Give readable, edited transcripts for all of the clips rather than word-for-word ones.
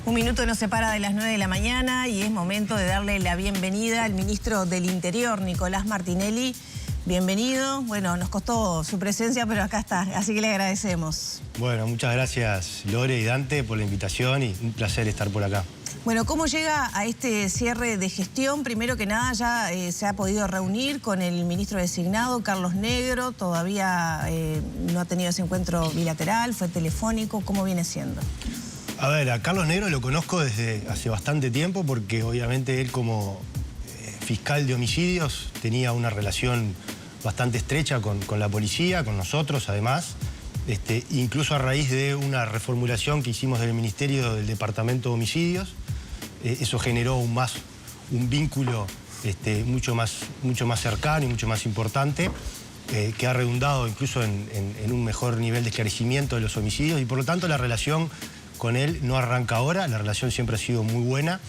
Un minuto nos separa de las 9 de la mañana y es momento de darle la bienvenida al ministro del Interior, Nicolás Martinelli. Bienvenido. Bueno, nos costó su presencia, pero acá está, así que le agradecemos. Bueno, muchas gracias Lore y Dante por la invitación y un placer estar por acá. Bueno, ¿cómo llega a este cierre de gestión? Primero que nada, ya se ha podido reunir con el ministro designado, Carlos Negro. Todavía no ha tenido ese encuentro bilateral, fue telefónico. ¿Cómo viene siendo? A ver, a Carlos Negro lo conozco desde hace bastante tiempo porque obviamente él como fiscal de homicidios tenía una relación bastante estrecha con la policía, con nosotros además. Incluso a raíz de una reformulación que hicimos del Ministerio del Departamento de Homicidios, eso generó un vínculo mucho más cercano y mucho más importante, que ha redundado incluso en un mejor nivel de esclarecimiento de los homicidios y por lo tanto la relación con él no arranca ahora, la relación siempre ha sido muy buena.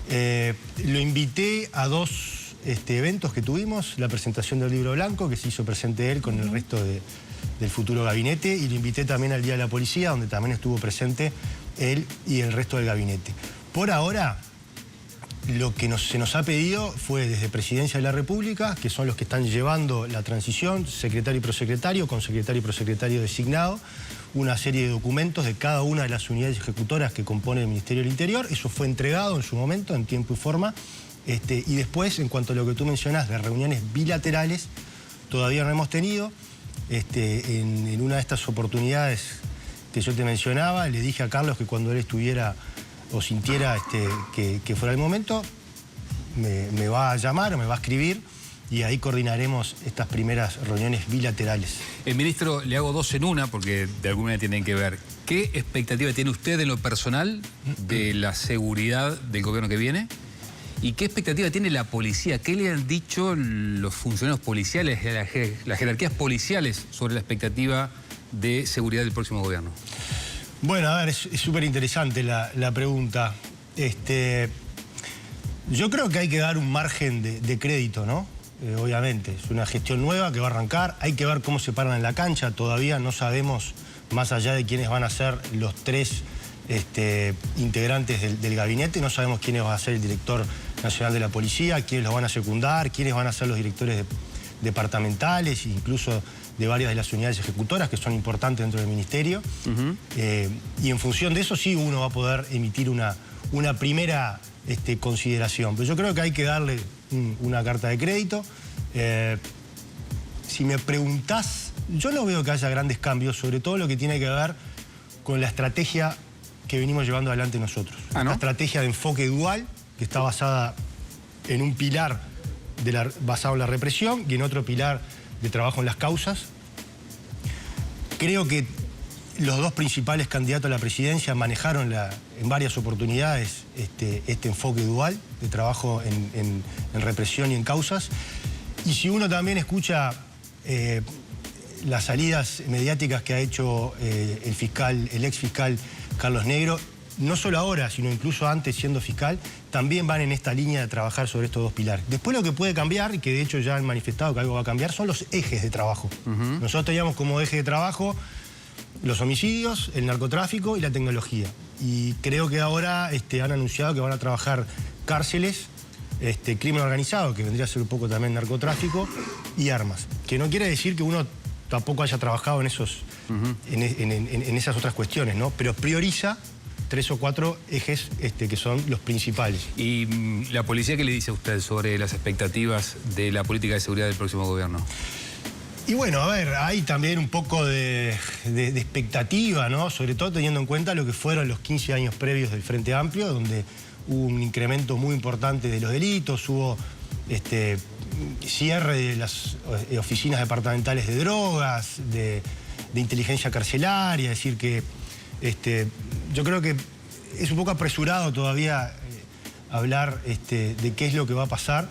Lo invité a dos eventos que tuvimos, la presentación del libro blanco, que se hizo presente él con el resto del futuro gabinete, y lo invité también al Día de la Policía, donde también estuvo presente él y el resto del gabinete. Por ahora, lo que se nos ha pedido fue desde Presidencia de la República, que son los que están llevando la transición, secretario y prosecretario, con secretario y prosecretario designado, una serie de documentos de cada una de las unidades ejecutoras que compone el Ministerio del Interior. Eso fue entregado en su momento, en tiempo y forma. Y después, en cuanto a lo que tú mencionás, de reuniones bilaterales, todavía no hemos tenido. En una de estas oportunidades que yo te mencionaba, le dije a Carlos que cuando él estuviera o sintiera que fuera el momento, me va a llamar o me va a escribir y ahí coordinaremos estas primeras reuniones bilaterales. Ministro, le hago dos en una porque de alguna manera tienen que ver. ¿Qué expectativa tiene usted en lo personal de la seguridad del gobierno que viene? ¿Y qué expectativa tiene la policía? ¿Qué le han dicho los funcionarios policiales, las jerarquías policiales sobre la expectativa de seguridad del próximo gobierno? Bueno, a ver, es súper interesante la pregunta. Yo creo que hay que dar un margen de crédito, ¿no? Obviamente, es una gestión nueva que va a arrancar. Hay que ver cómo se paran en la cancha. Todavía no sabemos, más allá de quiénes van a ser los tres integrantes del gabinete, no sabemos quiénes va a ser el director nacional de la policía, quiénes lo van a secundar, quiénes van a ser los directores departamentales, incluso de varias de las unidades ejecutoras que son importantes dentro del ministerio. Y en función de eso sí uno va a poder emitir una primera consideración. Pero yo creo que hay que darle una carta de crédito. Si me preguntás, yo no veo que haya grandes cambios, sobre todo lo que tiene que ver con la estrategia que venimos llevando adelante nosotros. ¿Ah, no? Una estrategia de enfoque dual que está basada en un pilar basado en la represión y en otro pilar de trabajo en las causas. Creo que los dos principales candidatos a la presidencia manejaron en varias oportunidades este enfoque dual de trabajo en represión y en causas. Y si uno también escucha las salidas mediáticas que ha hecho el ex fiscal Carlos Negro, no solo ahora, sino incluso antes siendo fiscal, también van en esta línea de trabajar sobre estos dos pilares. Después lo que puede cambiar, y que de hecho ya han manifestado que algo va a cambiar, son los ejes de trabajo. Nosotros teníamos como eje de trabajo los homicidios, el narcotráfico y la tecnología. Y creo que ahora han anunciado que van a trabajar cárceles, crimen organizado, que vendría a ser un poco también narcotráfico, y armas. Que no quiere decir que uno tampoco haya trabajado en esas otras cuestiones, ¿no? Pero prioriza 3 o 4 ejes que son los principales. ¿Y la policía qué le dice a usted sobre las expectativas de la política de seguridad del próximo gobierno? Y bueno, a ver, hay también un poco de expectativa, ¿no? Sobre todo teniendo en cuenta lo que fueron los 15 años previos del Frente Amplio, donde hubo un incremento muy importante de los delitos, hubo cierre de las oficinas departamentales de drogas, de inteligencia carcelaria, es decir que yo creo que es un poco apresurado todavía hablar de qué es lo que va a pasar,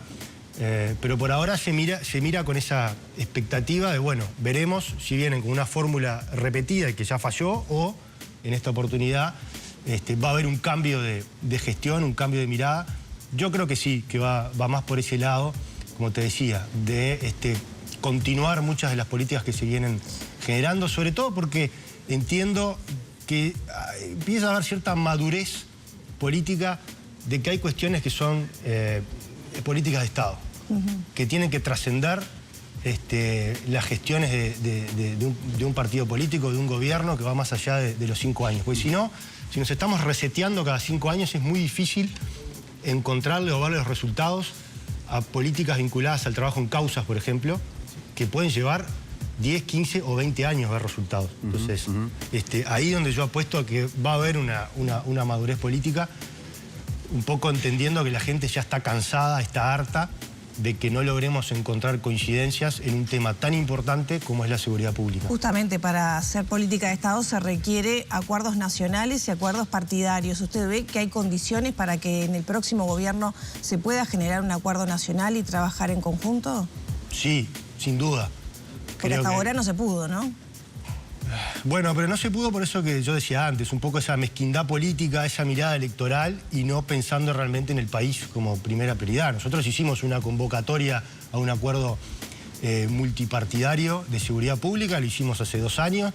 pero por ahora se mira con esa expectativa de, bueno, veremos si vienen con una fórmula repetida y que ya falló o en esta oportunidad va a haber un cambio de gestión, un cambio de mirada. Yo creo que sí, que va más por ese lado, como te decía, de continuar muchas de las políticas que se vienen generando, sobre todo porque entiendo que empieza a haber cierta madurez política de que hay cuestiones que son políticas de Estado, que tienen que trascender las gestiones de un partido político, de un gobierno que va más allá de los 5 años. Porque si no, si nos estamos reseteando cada 5 años, es muy difícil encontrarle o verle los resultados a políticas vinculadas al trabajo en causas, por ejemplo, que pueden llevar 10, 15 o 20 años ver resultados. Entonces, ahí donde yo apuesto a que va a haber una madurez política, un poco entendiendo que la gente ya está cansada, está harta de que no logremos encontrar coincidencias en un tema tan importante como es la seguridad pública. Justamente para hacer política de Estado se requiere acuerdos nacionales y acuerdos partidarios. ¿Usted ve que hay condiciones para que en el próximo gobierno se pueda generar un acuerdo nacional y trabajar en conjunto? Sí, sin duda. Porque hasta ahora no se pudo, ¿no? Bueno, pero no se pudo por eso que yo decía antes, un poco esa mezquindad política, esa mirada electoral y no pensando realmente en el país como primera prioridad. Nosotros hicimos una convocatoria a un acuerdo multipartidario de seguridad pública, lo hicimos hace 2 años,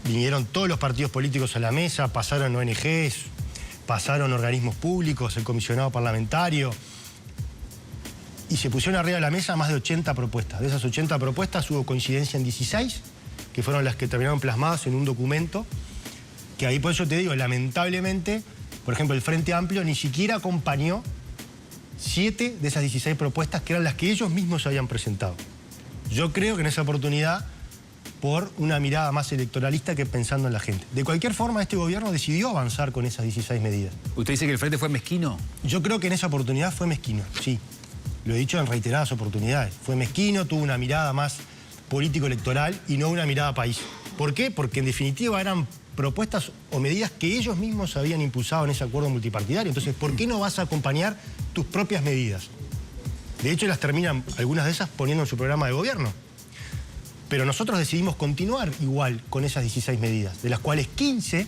vinieron todos los partidos políticos a la mesa, pasaron ONGs, pasaron organismos públicos, el comisionado parlamentario, y se pusieron arriba de la mesa más de 80 propuestas. De esas 80 propuestas hubo coincidencia en 16, que fueron las que terminaron plasmadas en un documento, que ahí por eso te digo, lamentablemente, por ejemplo, el Frente Amplio ni siquiera acompañó 7 de esas 16 propuestas, que eran las que ellos mismos habían presentado. Yo creo que en esa oportunidad, por una mirada más electoralista que pensando en la gente. De cualquier forma, este gobierno decidió avanzar con esas 16 medidas. ¿Usted dice que el Frente fue mezquino? Yo creo que en esa oportunidad fue mezquino, sí. Lo he dicho en reiteradas oportunidades. Fue mezquino, tuvo una mirada más político-electoral y no una mirada país. ¿Por qué? Porque en definitiva eran propuestas o medidas que ellos mismos habían impulsado en ese acuerdo multipartidario. Entonces, ¿por qué no vas a acompañar tus propias medidas? De hecho, las terminan, algunas de esas, poniendo en su programa de gobierno. Pero nosotros decidimos continuar igual con esas 16 medidas, de las cuales 15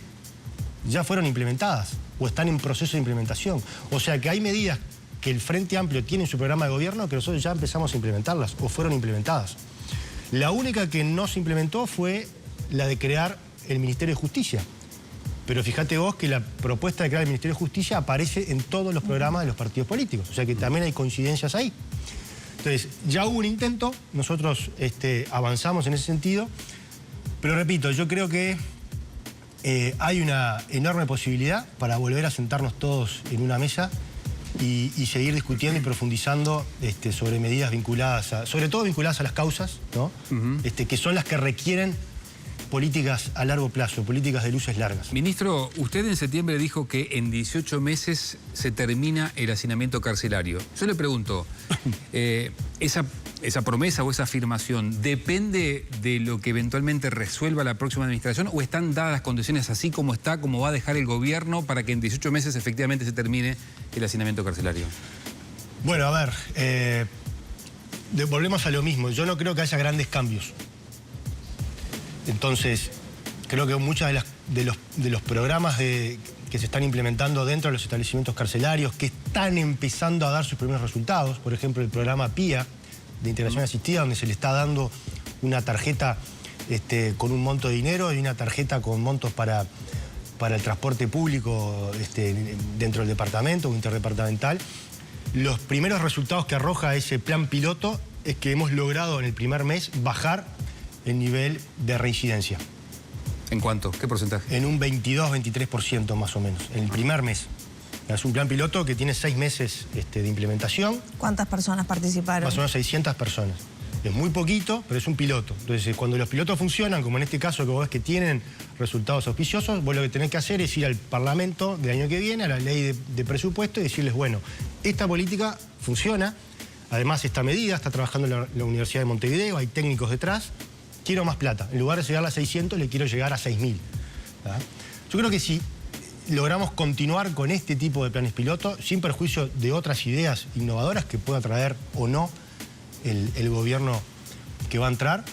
ya fueron implementadas o están en proceso de implementación. O sea que hay medidas que el Frente Amplio tiene en su programa de gobierno que nosotros ya empezamos a implementarlas o fueron implementadas. La única que no se implementó fue la de crear el Ministerio de Justicia. Pero fíjate vos que la propuesta de crear el Ministerio de Justicia aparece en todos los programas de los partidos políticos. O sea que también hay coincidencias ahí. Entonces, ya hubo un intento, nosotros avanzamos en ese sentido. Pero repito, yo creo que hay una enorme posibilidad para volver a sentarnos todos en una mesa y seguir discutiendo y profundizando sobre medidas vinculadas, sobre todo vinculadas a las causas, ¿no? Que son las que requieren políticas a largo plazo, políticas de luces largas. Ministro, usted en septiembre dijo que en 18 meses se termina el hacinamiento carcelario. Yo le pregunto, ¿esa promesa o esa afirmación depende de lo que eventualmente resuelva la próxima administración o están dadas las condiciones así como está, como va a dejar el gobierno para que en 18 meses efectivamente se termine el hacinamiento carcelario? Bueno, a ver, volvemos a lo mismo. Yo no creo que haya grandes cambios. Entonces, creo que muchos de los programas que se están implementando dentro de los establecimientos carcelarios, que están empezando a dar sus primeros resultados, por ejemplo, el programa PIA, de integración asistida, donde se le está dando una tarjeta con un monto de dinero y una tarjeta con montos para el transporte público dentro del departamento o interdepartamental. Los primeros resultados que arroja ese plan piloto es que hemos logrado en el primer mes bajar el nivel de reincidencia. ¿En cuánto? ¿Qué porcentaje? En un 22-23% más o menos, en el primer mes. Es un plan piloto que tiene 6 meses de implementación. ¿Cuántas personas participaron? Más o menos 600 personas. Es muy poquito, pero es un piloto. Entonces, cuando los pilotos funcionan, como en este caso que vos ves que tienen resultados auspiciosos, vos lo que tenés que hacer es ir al Parlamento del año que viene, a la ley de presupuesto y decirles, bueno, esta política funciona, además esta medida está trabajando la Universidad de Montevideo, hay técnicos detrás, quiero más plata. En lugar de llegar a 600, le quiero llegar a 6.000. Yo creo que si logramos continuar con este tipo de planes piloto, sin perjuicio de otras ideas innovadoras que pueda traer o no el gobierno que va a entrar,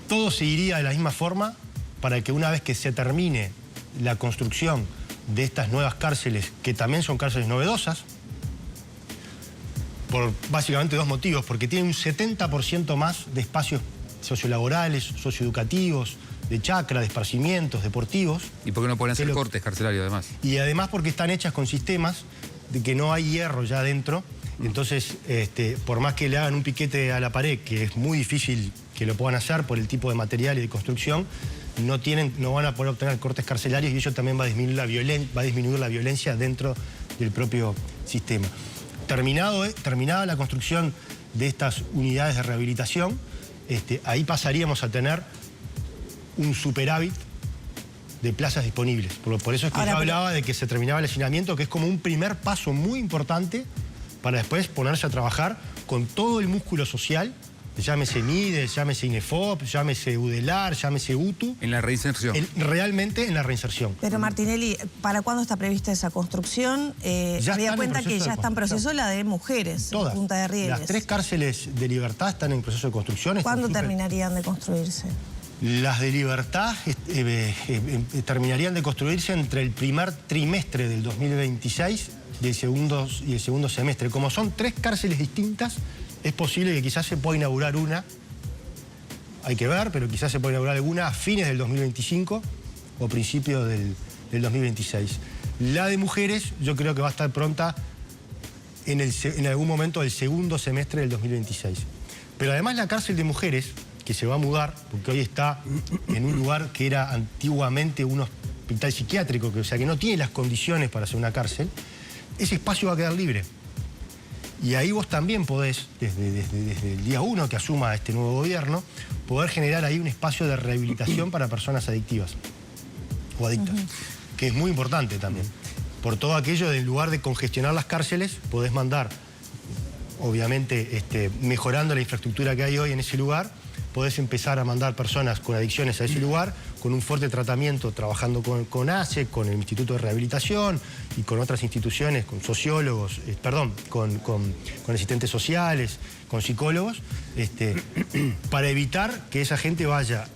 todo seguiría de la misma forma para que una vez que se termine la construcción de estas nuevas cárceles, que también son cárceles novedosas, por básicamente 2 motivos, porque tienen un 70% más de espacios sociolaborales, socioeducativos, de chacra, de esparcimientos, deportivos. ¿Y por qué no pueden hacer cortes carcelarios además? Y además porque están hechas con sistemas de que no hay hierro ya adentro. Entonces, por más que le hagan un piquete a la pared, que es muy difícil que lo puedan hacer por el tipo de material y de construcción, no van a poder obtener cortes carcelarios y eso también va a disminuir la violencia dentro del propio sistema. Terminada la construcción de estas unidades de rehabilitación, ahí pasaríamos a tener un superávit de plazas disponibles. Por eso es que yo hablaba de que se terminaba el hacinamiento, que es como un primer paso muy importante para después ponerse a trabajar con todo el músculo social, llámese MIDES, llámese INEFOP, llámese UDELAR, llámese UTU. En la reinserción. Realmente en la reinserción. Pero Martinelli, ¿para cuándo está prevista esa construcción? Había cuenta que ya está en proceso la de mujeres, en Punta de Rieles. Las 3 cárceles de Libertad están en proceso de construcción. ¿Cuándo terminarían de construirse? Las de Libertad terminarían de construirse entre el primer trimestre del 2026 y el segundo semestre. Como son 3 cárceles distintas, es posible que quizás se pueda inaugurar una, hay que ver, pero quizás se pueda inaugurar alguna a fines del 2025 o principios del 2026. La de mujeres yo creo que va a estar pronta en algún momento del segundo semestre del 2026. Pero además la cárcel de mujeres, que se va a mudar, porque hoy está en un lugar que era antiguamente un hospital psiquiátrico, o sea que no tiene las condiciones para ser una cárcel, ese espacio va a quedar libre. Y ahí vos también podés, desde el día 1 que asuma este nuevo gobierno, poder generar ahí un espacio de rehabilitación para personas adictivas o adictas, que es muy importante también. Por todo aquello, en lugar de congestionar las cárceles, podés mandar, obviamente mejorando la infraestructura que hay hoy en ese lugar, podés empezar a mandar personas con adicciones a ese lugar, con un fuerte tratamiento, trabajando con ACE, con el Instituto de Rehabilitación y con otras instituciones, con sociólogos, con asistentes sociales, con psicólogos, para evitar que esa gente vaya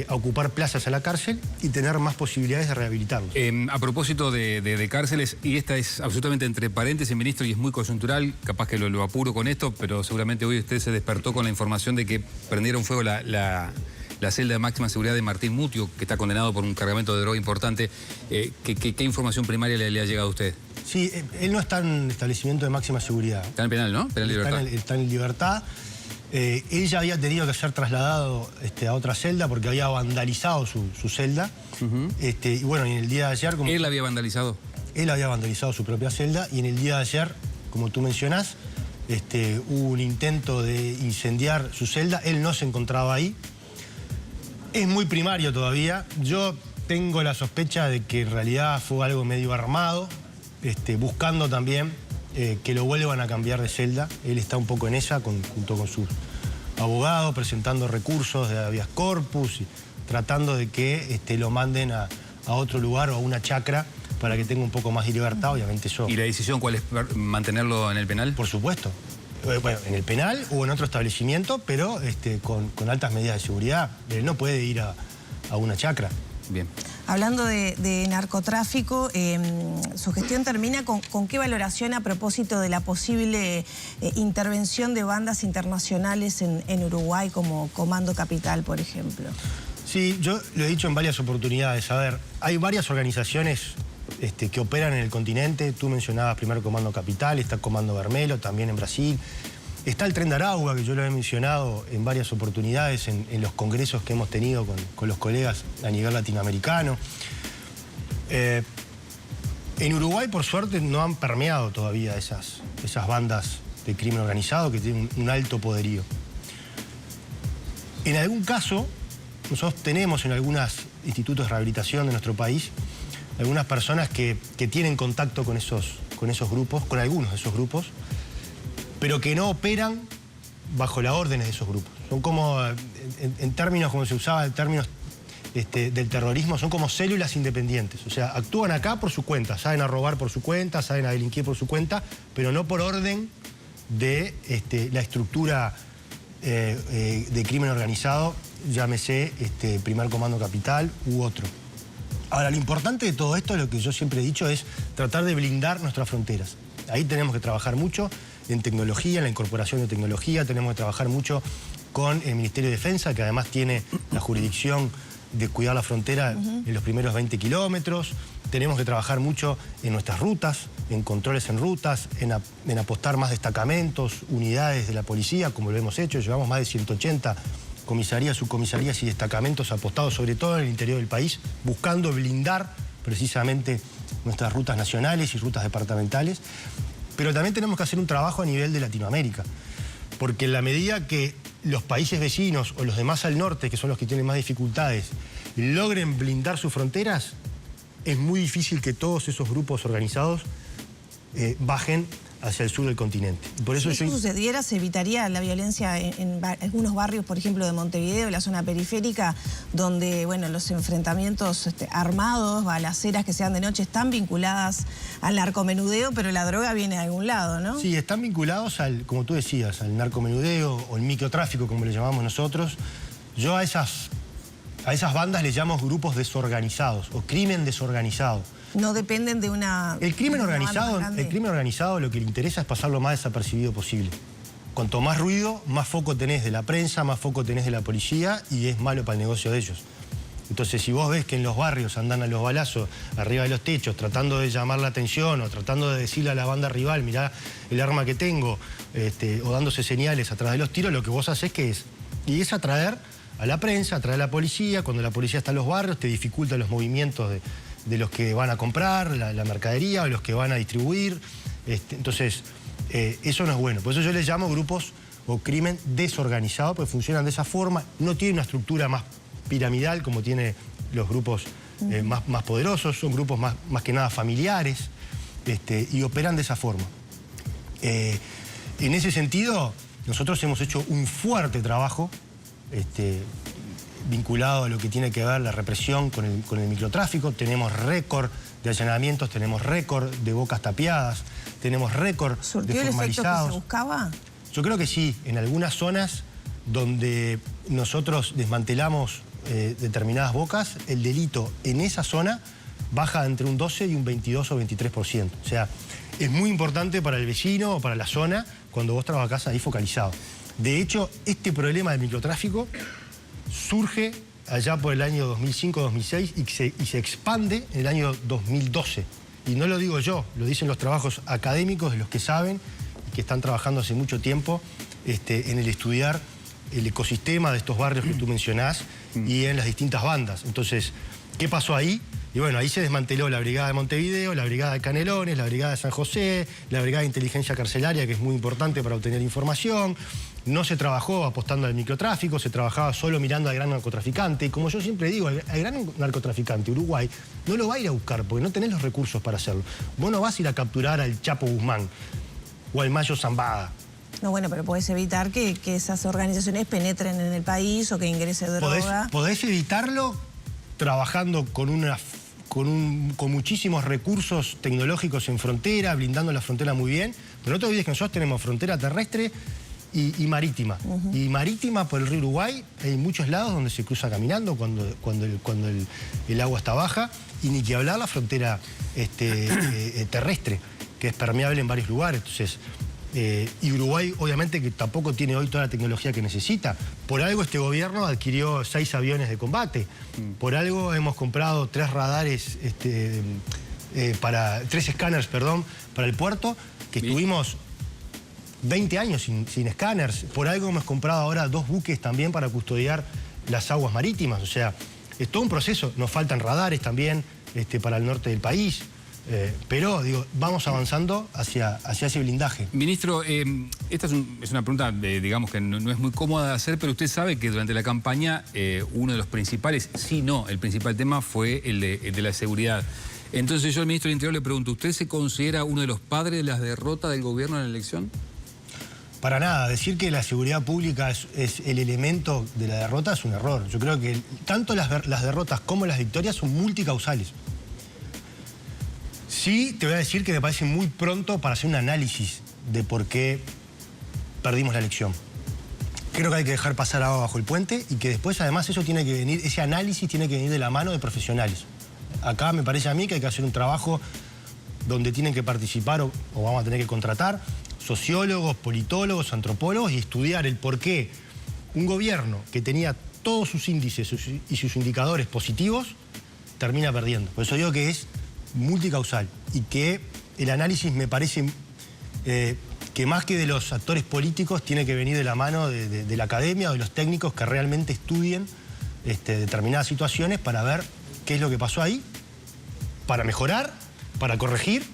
a ocupar plazas a la cárcel y tener más posibilidades de rehabilitarlos. A propósito de cárceles, y esta es absolutamente entre paréntesis, ministro, y es muy coyuntural, capaz que lo apuro con esto, pero seguramente hoy usted se despertó con la información de que prendieron fuego la celda de máxima seguridad de Martín Mutio, que está condenado por un cargamento de droga importante. ¿Qué información primaria le ha llegado a usted? Sí, él no está en establecimiento de máxima seguridad. Está en penal, ¿no? Penal de libertad. Está en libertad. Él ya había tenido que ser trasladado a otra celda porque había vandalizado su celda. Y bueno, en el día de ayer... ¿Él la había vandalizado? Él había vandalizado su propia celda y en el día de ayer, como tú mencionás, hubo un intento de incendiar su celda. Él no se encontraba ahí. Es muy primario todavía. Yo tengo la sospecha de que en realidad fue algo medio armado, buscando también que lo vuelvan a cambiar de celda. Él está un poco en esa, junto con sus abogados, presentando recursos de habeas corpus, y tratando de que lo manden a otro lugar o a una chacra para que tenga un poco más de libertad, obviamente eso. ¿Y la decisión cuál es? ¿Mantenerlo en el penal? Por supuesto. Bueno, en el penal o en otro establecimiento, pero con altas medidas de seguridad. Él no puede ir a una chacra. Bien. Hablando de narcotráfico, su gestión termina con qué valoración a propósito de la posible intervención de bandas internacionales en Uruguay, como Comando Capital, por ejemplo. Sí, yo lo he dicho en varias oportunidades. A ver, hay varias organizaciones que operan en el continente. Tú mencionabas primero Comando Capital, está Comando Vermelo, también en Brasil. Está el Tren de Aragua, que yo lo he mencionado en varias oportunidades en los congresos que hemos tenido con los colegas a nivel latinoamericano. En Uruguay, por suerte, no han permeado todavía esas bandas de crimen organizado que tienen un alto poderío. En algún caso, nosotros tenemos en algunos institutos de rehabilitación de nuestro país algunas personas que tienen contacto con esos grupos, con algunos de esos grupos, pero que no operan bajo las órdenes de esos grupos. Son como, en términos, como se usaba en términos del terrorismo, son como células independientes. O sea, actúan acá por su cuenta, saben a robar por su cuenta, saben a delinquir por su cuenta, pero no por orden de la estructura de crimen organizado, llámese Primer Comando Capital u otro. Ahora, lo importante de todo esto, lo que yo siempre he dicho, es tratar de blindar nuestras fronteras. Ahí tenemos que trabajar mucho en tecnología, en la incorporación de tecnología, tenemos que trabajar mucho con el Ministerio de Defensa, que además tiene la jurisdicción de cuidar la frontera en los primeros 20 kilómetros. Tenemos que trabajar mucho en nuestras rutas, en controles en rutas, en apostar más destacamentos, unidades de la policía, como lo hemos hecho. Llevamos más de 180 comisarías, subcomisarías y destacamentos apostados, sobre todo en el interior del país, buscando blindar precisamente nuestras rutas nacionales y rutas departamentales. Pero también tenemos que hacer un trabajo a nivel de Latinoamérica, porque en la medida que los países vecinos o los demás al norte, que son los que tienen más dificultades, logren blindar sus fronteras, es muy difícil que todos esos grupos organizados bajen hacia el sur del continente. Por eso si eso sucediera, se evitaría la violencia en algunos barrios, por ejemplo, de Montevideo, la zona periférica, donde, bueno, los enfrentamientos armados, balaceras que sean de noche, están vinculadas al narcomenudeo, pero la droga viene de algún lado, ¿no? Sí, están vinculados al, como tú decías, al narcomenudeo o el microtráfico, como le llamamos nosotros. Yo a esas bandas les llamo grupos desorganizados o crimen desorganizado. No dependen de una... El crimen organizado lo que le interesa es pasar lo más desapercibido posible. Cuanto más ruido, más foco tenés de la prensa, más foco tenés de la policía y es malo para el negocio de ellos. Entonces, si vos ves que en los barrios andan a los balazos arriba de los techos tratando de llamar la atención o tratando de decirle a la banda rival, mirá el arma que tengo, o dándose señales atrás de los tiros, lo que vos haces y es atraer a la prensa, atraer a la policía. Cuando la policía está en los barrios, te dificulta los movimientos de los que van a comprar la mercadería o los que van a distribuir. Entonces, eso no es bueno. Por eso yo les llamo grupos o crimen desorganizado, porque funcionan de esa forma. No tienen una estructura más piramidal como tienen los grupos más poderosos. Son grupos más que nada familiares y operan de esa forma. En ese sentido, nosotros hemos hecho un fuerte trabajo vinculado a lo que tiene que ver la represión con el microtráfico. Tenemos récord de allanamientos, tenemos récord de bocas tapiadas, tenemos récord de formalizados. ¿Surtió el efecto que se buscaba? Yo creo que sí. En algunas zonas donde nosotros desmantelamos determinadas bocas, el delito en esa zona baja entre un 12 y un 22 o 23%. O sea, es muy importante para el vecino o para la zona cuando vos trabajás ahí focalizado. De hecho, este problema del microtráfico surge allá por el año 2005-2006 y se expande en el año 2012. Y no lo digo yo, lo dicen los trabajos académicos de los que saben y que están trabajando hace mucho tiempo en el estudiar el ecosistema de estos barrios que tú mencionás y en las distintas bandas. Entonces, ¿qué pasó ahí? Y bueno, ahí se desmanteló la Brigada de Montevideo, la Brigada de Canelones, la Brigada de San José, la Brigada de Inteligencia Carcelaria, que es muy importante para obtener información. No se trabajó apostando al microtráfico, se trabajaba solo mirando al gran narcotraficante. Y como yo siempre digo, al gran narcotraficante, Uruguay, no lo va a ir a buscar porque no tenés los recursos para hacerlo. Vos no vas a ir a capturar al Chapo Guzmán o al Mayo Zambada. No, bueno, pero podés evitar que esas organizaciones penetren en el país o que ingrese droga. Podés evitarlo trabajando con muchísimos recursos tecnológicos en frontera, blindando la frontera muy bien. Pero no te olvides que nosotros tenemos frontera terrestre y marítima. Y marítima por el río Uruguay hay muchos lados donde se cruza caminando cuando el agua está baja. Y ni que hablar la frontera terrestre, que es permeable en varios lugares. Entonces, y Uruguay obviamente que tampoco tiene hoy toda la tecnología que necesita. Por algo este gobierno adquirió 6 aviones de combate. Por algo hemos comprado 3 radares, 3 escáneres, perdón, para el puerto, que estuvimos 20 años sin escáneres. Por algo hemos comprado ahora 2 buques también para custodiar las aguas marítimas. O sea, es todo un proceso. Nos faltan radares también para el norte del país. Pero, digo, vamos avanzando hacia ese blindaje. Ministro, esta es una pregunta, digamos, que no es muy cómoda de hacer, pero usted sabe que durante la campaña uno de los principales, si no, el principal tema fue el de la seguridad. Entonces yo al ministro del Interior le pregunto, ¿usted se considera uno de los padres de las derrotas del gobierno en la elección? Para nada. Decir que la seguridad pública es el elemento de la derrota es un error. Yo creo que tanto las derrotas como las victorias son multicausales. Sí, te voy a decir que me parece muy pronto para hacer un análisis de por qué perdimos la elección. Creo que hay que dejar pasar agua bajo el puente y que después, además, ese análisis tiene que venir de la mano de profesionales. Acá me parece a mí que hay que hacer un trabajo donde tienen que participar o vamos a tener que contratar sociólogos, politólogos, antropólogos y estudiar el por qué un gobierno que tenía todos sus índices y sus indicadores positivos, termina perdiendo. Por eso digo que es multicausal y que el análisis me parece que más que de los actores políticos tiene que venir de la mano de la academia o de los técnicos que realmente estudien determinadas situaciones para ver qué es lo que pasó ahí, para mejorar, para corregir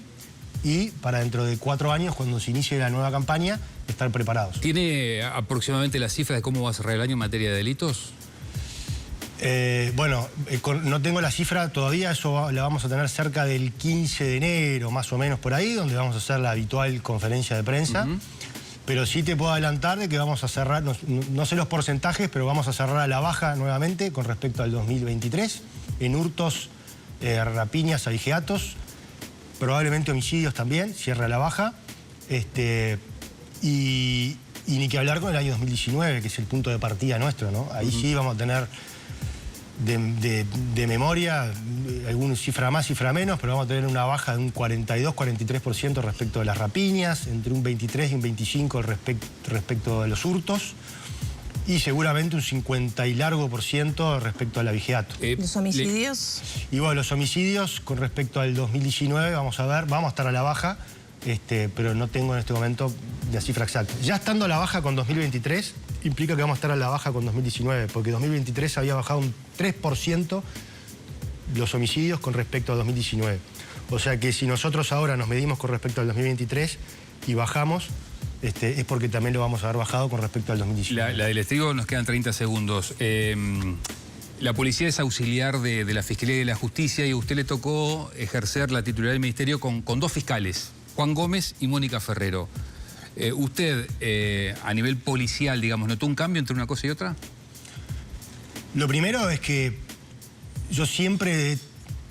y para dentro de 4 años, cuando se inicie la nueva campaña, estar preparados. ¿Tiene aproximadamente la cifra de cómo va a cerrar el año en materia de delitos? Bueno, no tengo la cifra todavía, eso la vamos a tener cerca del 15 de enero, más o menos por ahí, donde vamos a hacer la habitual conferencia de prensa. Pero sí te puedo adelantar de que vamos a cerrar, no sé los porcentajes, pero vamos a cerrar a la baja nuevamente con respecto al 2023, en hurtos, rapiñas, abigeatos, probablemente homicidios también, cierre a la baja. Y ni que hablar con el año 2019, que es el punto de partida nuestro, ¿no? Ahí sí vamos a tener de memoria, alguna cifra más, cifra menos, pero vamos a tener una baja de un 42-43% respecto de las rapiñas, entre un 23 y un 25 respecto de los hurtos, y seguramente un 50 y largo por ciento respecto al abigeato. ¿Los homicidios? Y bueno, los homicidios con respecto al 2019, vamos a ver, vamos a estar a la baja, pero no tengo en este momento la cifra exacta. Ya estando a la baja con 2023, implica que vamos a estar a la baja con 2019, porque 2023 había bajado un 3% los homicidios con respecto a 2019. O sea que si nosotros ahora nos medimos con respecto al 2023 y bajamos, es porque también lo vamos a haber bajado con respecto al 2019. La del testigo, nos quedan 30 segundos. La policía es auxiliar de la Fiscalía y de la Justicia y a usted le tocó ejercer la titularidad del Ministerio con 2 fiscales, Juan Gómez y Mónica Ferrero. ¿Usted, a nivel policial, digamos, notó un cambio entre una cosa y otra? Lo primero es que yo siempre he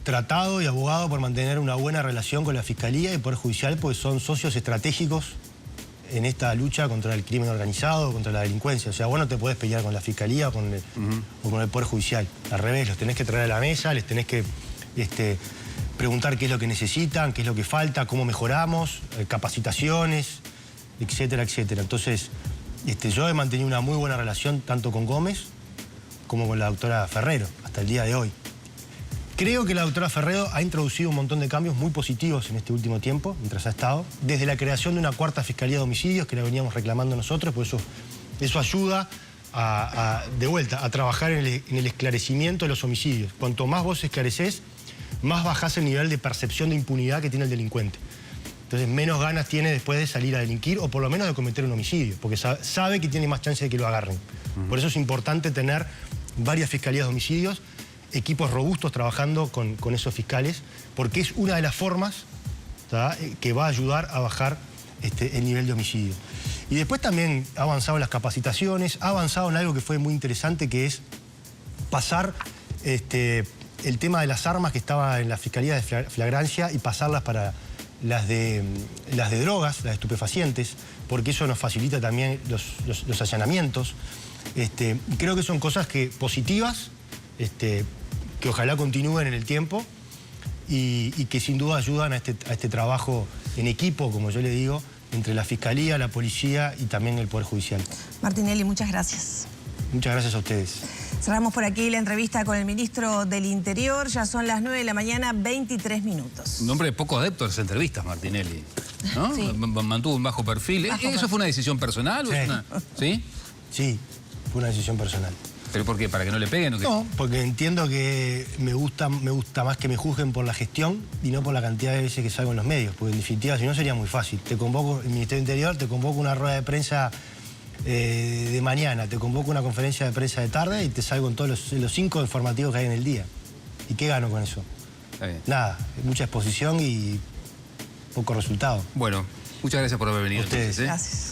tratado y abogado por mantener una buena relación con la Fiscalía y el Poder Judicial, porque son socios estratégicos en esta lucha contra el crimen organizado, contra la delincuencia. O sea, vos no te podés pelear con la Fiscalía o con el Poder Judicial. Al revés, los tenés que traer a la mesa, les tenés que preguntar qué es lo que necesitan, qué es lo que falta, cómo mejoramos, capacitaciones, etcétera, etcétera. Entonces, yo he mantenido una muy buena relación tanto con Gómez como con la doctora Ferrero, hasta el día de hoy. Creo que la doctora Ferrero ha introducido un montón de cambios muy positivos en este último tiempo, mientras ha estado, desde la creación de una 4ª Fiscalía de Homicidios, que la veníamos reclamando nosotros, por eso ayuda de vuelta a trabajar en el esclarecimiento de los homicidios. Cuanto más vos esclarecés, más bajás el nivel de percepción de impunidad que tiene el delincuente. Entonces menos ganas tiene después de salir a delinquir o por lo menos de cometer un homicidio, porque sabe que tiene más chance de que lo agarren. Por eso es importante tener varias fiscalías de homicidios, equipos robustos trabajando con esos fiscales, porque es una de las formas que va a ayudar a bajar el nivel de homicidio. Y después también ha avanzado en las capacitaciones, ha avanzado en algo que fue muy interesante, que es pasar el tema de las armas que estaba en la Fiscalía de Flagrancia y pasarlas para las de drogas, las de estupefacientes, porque eso nos facilita también los allanamientos. Creo que son cosas positivas, que ojalá continúen en el tiempo y que sin duda ayudan a este trabajo en equipo, como yo le digo, entre la Fiscalía, la Policía y también el Poder Judicial. Martinelli, muchas gracias. Muchas gracias a ustedes. Cerramos por aquí la entrevista con el ministro del Interior. Ya son las 9 de la mañana, 23 minutos. Un hombre poco adepto a las entrevistas, Martinelli, ¿no? Sí. Mantuvo un bajo perfil. ¿Eso fue una decisión personal? Sí. ¿Sí? Sí, fue una decisión personal. ¿Pero por qué? ¿Para que no le peguen o qué? No, porque entiendo que me gusta más que me juzguen por la gestión y no por la cantidad de veces que salgo en los medios. Porque en definitiva, si no, sería muy fácil. Te convoco, el Ministerio del Interior, te convoco una rueda de prensa de mañana, te convoco una conferencia de prensa de tarde y te salgo en todos los 5 informativos que hay en el día. ¿Y qué gano con eso? Está bien. Nada, mucha exposición y poco resultado. Bueno, muchas gracias por haber venido. Ustedes. Entonces, Gracias.